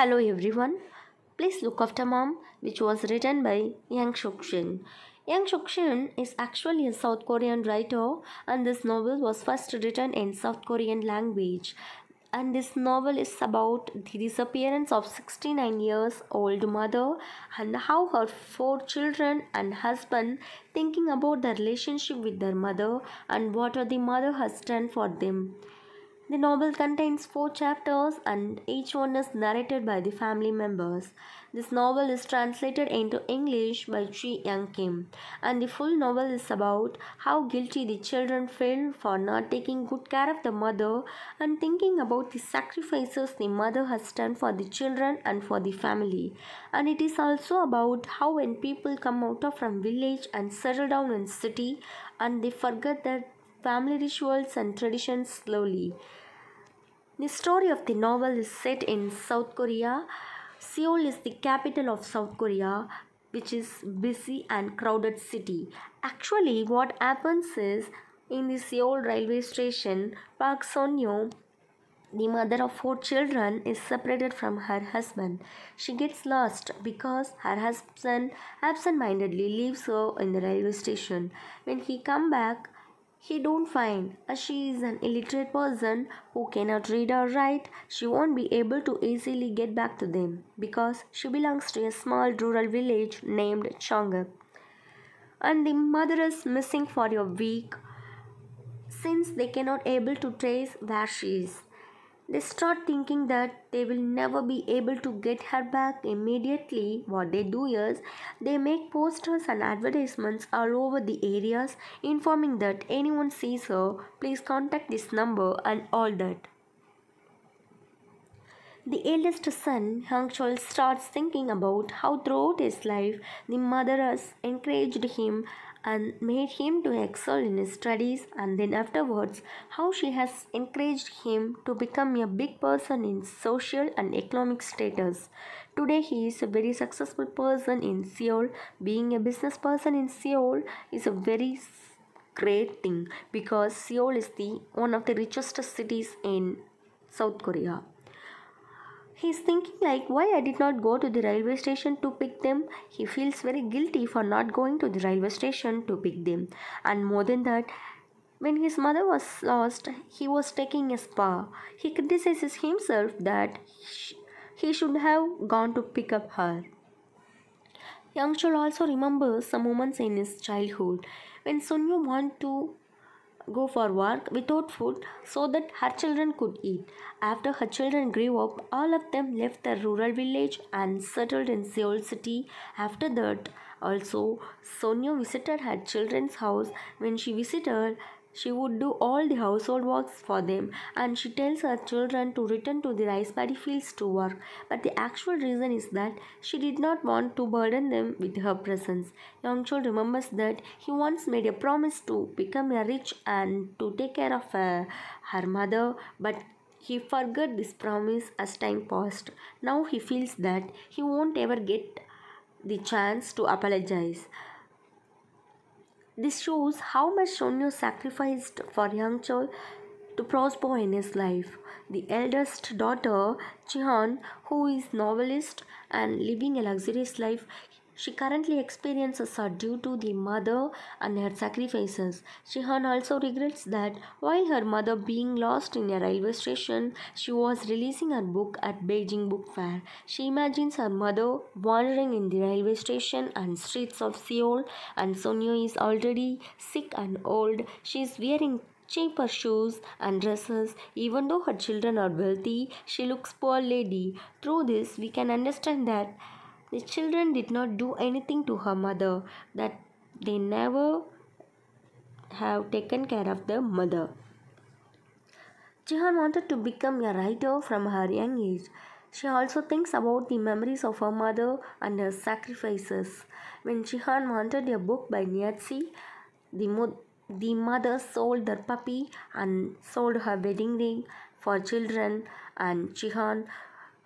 Hello everyone. Please look after mom, which was written by Shin. Yang Shin is actually a South Korean writer, and this novel was first written in South Korean language. And this novel is about the disappearance of 69 years old mother and how her four children and husband thinking about the relationship with their mother and what the mother has done for them. The novel contains four chapters and each one is narrated by the family members. This novel is translated into English by Kyung, and the full novel is about how guilty the children feel for not taking good care of the mother and thinking about the sacrifices the mother has done for the children and for the family. And it is also about how when people come out of from village and settle down in city and they forget their family rituals and traditions slowly. The story of the novel is set in South Korea. Seoul is the capital of South Korea, which is busy and crowded city. Actually, what happens is in the Seoul railway station, Park Sonyo, the mother of four children, is separated from her husband. She gets lost because her husband absent-mindedly leaves her in the railway station. When he come back, he don't find as she is an illiterate person who cannot read or write. She won't be able to easily get back to them because she belongs to a small rural village named Kyung, and the mother is missing for a week since they cannot able to trace where she is. They start thinking that they will never be able to get her back immediately. What they do is they make posters and advertisements all over the areas informing that anyone sees her, please contact this number and all that. The eldest son, Hang Chol, starts thinking about how throughout his life the mother has encouraged him and made him to excel in his studies, and then afterwards how she has encouraged him to become a big person in social and economic status. Today he is a very successful person in Seoul. Being a business person in Seoul is a very great thing because Seoul is the one of the richest cities in South Korea. He's thinking like why I did not go to the railway station to pick them. He feels very guilty for not going to the railway station to pick them. And more than that, when his mother was lost, he was taking a spa. He criticizes himself that he should have gone to pick up her. Young should also remember some moments in his childhood when Sunyu wanted to go for work without food so that her children could eat. After her children grew up, all of them left their rural village and settled in Seoul city. After that, also, Sonia visited her children's house. When she visited, she would do all the household works for them, and she tells her children to return to the rice paddy fields to work. But the actual reason is that she did not want to burden them with her presence. Youngchul remembers that he once made a promise to become a rich and to take care of her mother, but he forgot this promise as time passed. Now he feels that he won't ever get the chance to apologize. This shows how much Shonyo sacrificed for Youngchul to prosper in his life. The eldest daughter, Chihan, who is novelist and living a luxurious life, she currently experiences her due to the mother and her sacrifices. Chihan also regrets that while her mother being lost in a railway station, she was releasing her book at Beijing Book Fair. She imagines her mother wandering in the railway station and streets of Seoul, and Sonyo is already sick and old. She is wearing cheaper shoes and dresses. Even though her children are wealthy, she looks poor lady. Through this, we can understand that the children did not do anything to her mother, that they never have taken care of the mother. Jihan wanted to become a writer from her young age. She also thinks about the memories of her mother and her sacrifices. When Jihan wanted a book by Nyatsi, the mother sold their puppy and sold her wedding ring for children and Jihan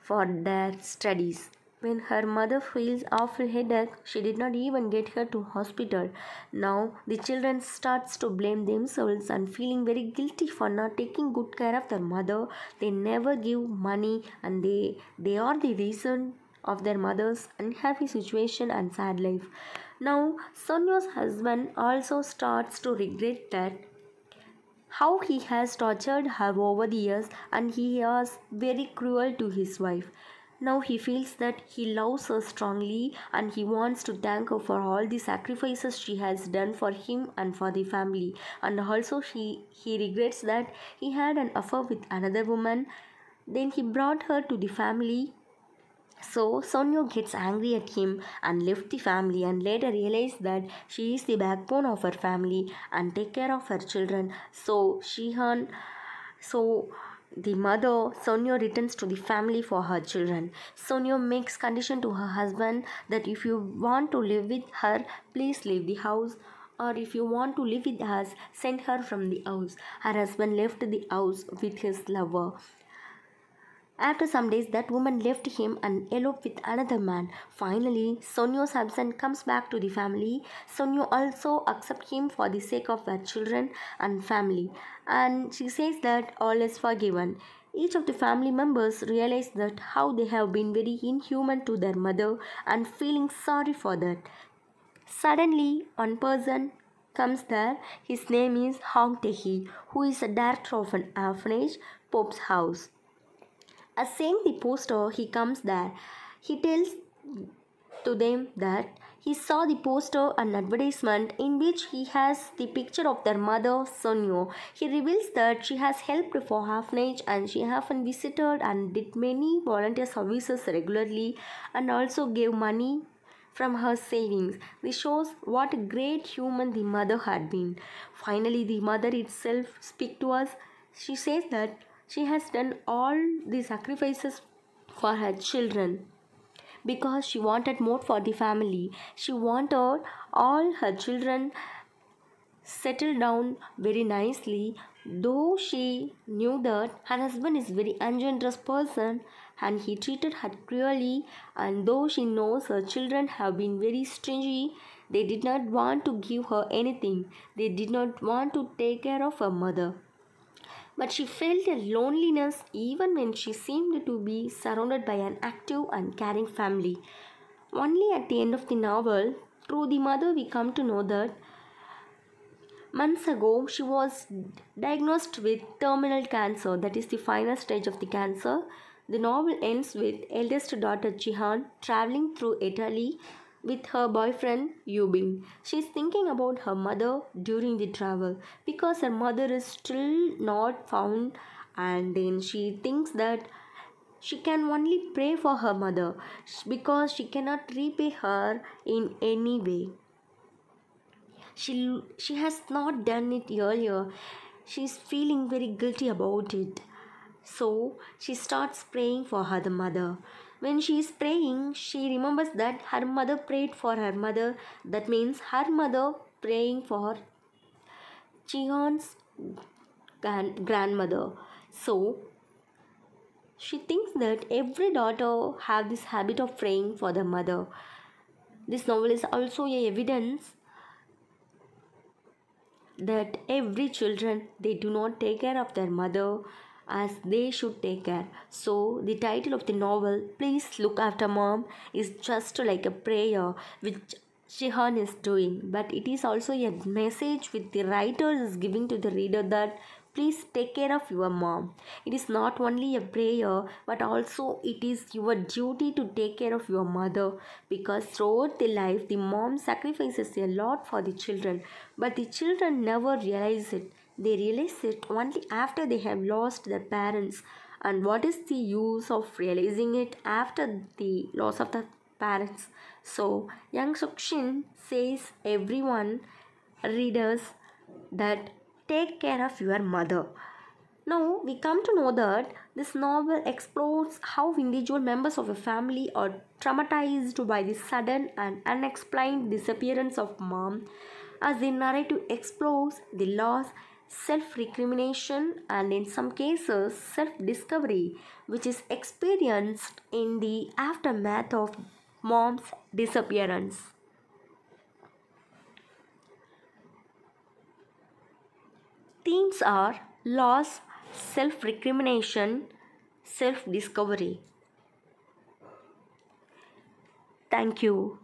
for their studies. When her mother feels awful headache, she did not even get her to hospital. Now the children starts to blame themselves and feeling very guilty for not taking good care of their mother. They never give money and they are the reason of their mother's unhappy situation and sad life. Now Sonya's husband also starts to regret that how he has tortured her over the years and he was very cruel to his wife. Now he feels that he loves her strongly and he wants to thank her for all the sacrifices she has done for him and for the family. And also he regrets that he had an affair with another woman. Then he brought her to the family, so Sonyo gets angry at him and left the family and later realized that she is the backbone of her family and take care of her children. So the mother Sonyo returns to the family for her children. Sonyo makes condition to her husband that if you want to live with her, please leave the house, or if you want to live with us, send her from the house. Her husband left the house with his lover. After some days, that woman left him and eloped with another man. Finally, Sonyo's husband comes back to the family. Sonyo also accepts him for the sake of her children and family. And she says that all is forgiven. Each of the family members realize that how they have been very inhuman to their mother and feeling sorry for that. Suddenly, one person comes there. His name is Hong Tae-hee, who is a director of an orphanage, Pope's house. As seeing the poster, he comes there. He tells to them that he saw the poster and advertisement in which he has the picture of their mother Sonyo. He reveals that she has helped for orphanage and she often visited and did many volunteer services regularly and also gave money from her savings. This shows what a great human the mother had been. Finally, the mother itself speaks to us. She says that she has done all the sacrifices for her children because she wanted more for the family. She wanted all her children settled down very nicely, though she knew that her husband is very ungenerous person and he treated her cruelly, and though she knows her children have been very stingy, they did not want to give her anything. They did not want to take care of her mother. But she felt a loneliness even when she seemed to be surrounded by an active and caring family. Only at the end of the novel, through the mother, we come to know that months ago she was diagnosed with terminal cancer, that is the final stage of the cancer. The novel ends with eldest daughter Jihan traveling through Italy with her boyfriend Yubin. She is thinking about her mother during the travel because her mother is still not found, and then she thinks that she can only pray for her mother because she cannot repay her in any way. She has not done it earlier. She's feeling very guilty about it. So she starts praying for her mother. When she is praying, she remembers that her mother prayed for her mother. That means her mother praying for Jihan's grandmother. So she thinks that every daughter have this habit of praying for the mother. This novel is also a evidence that every children they do not take care of their mother as they should take care. So the title of the novel, Please Look After Mom, is just like a prayer which Shihan is doing, but it is also a message which the writer is giving to the reader that please take care of your mom. It is not only a prayer, but also it is your duty to take care of your mother, because throughout the life the mom sacrifices a lot for the children, but the children never realize it. They realize it only after they have lost their parents. And what is the use of realizing it after the loss of the parents? So Young Suk-shin says everyone readers that take care of your mother. Now we come to know that this novel explores how individual members of a family are traumatized by the sudden and unexplained disappearance of mom, as the narrative explores the loss, self recrimination, and in some cases, self discovery, which is experienced in the aftermath of mom's disappearance. Themes are loss, self recrimination, self discovery. Thank you.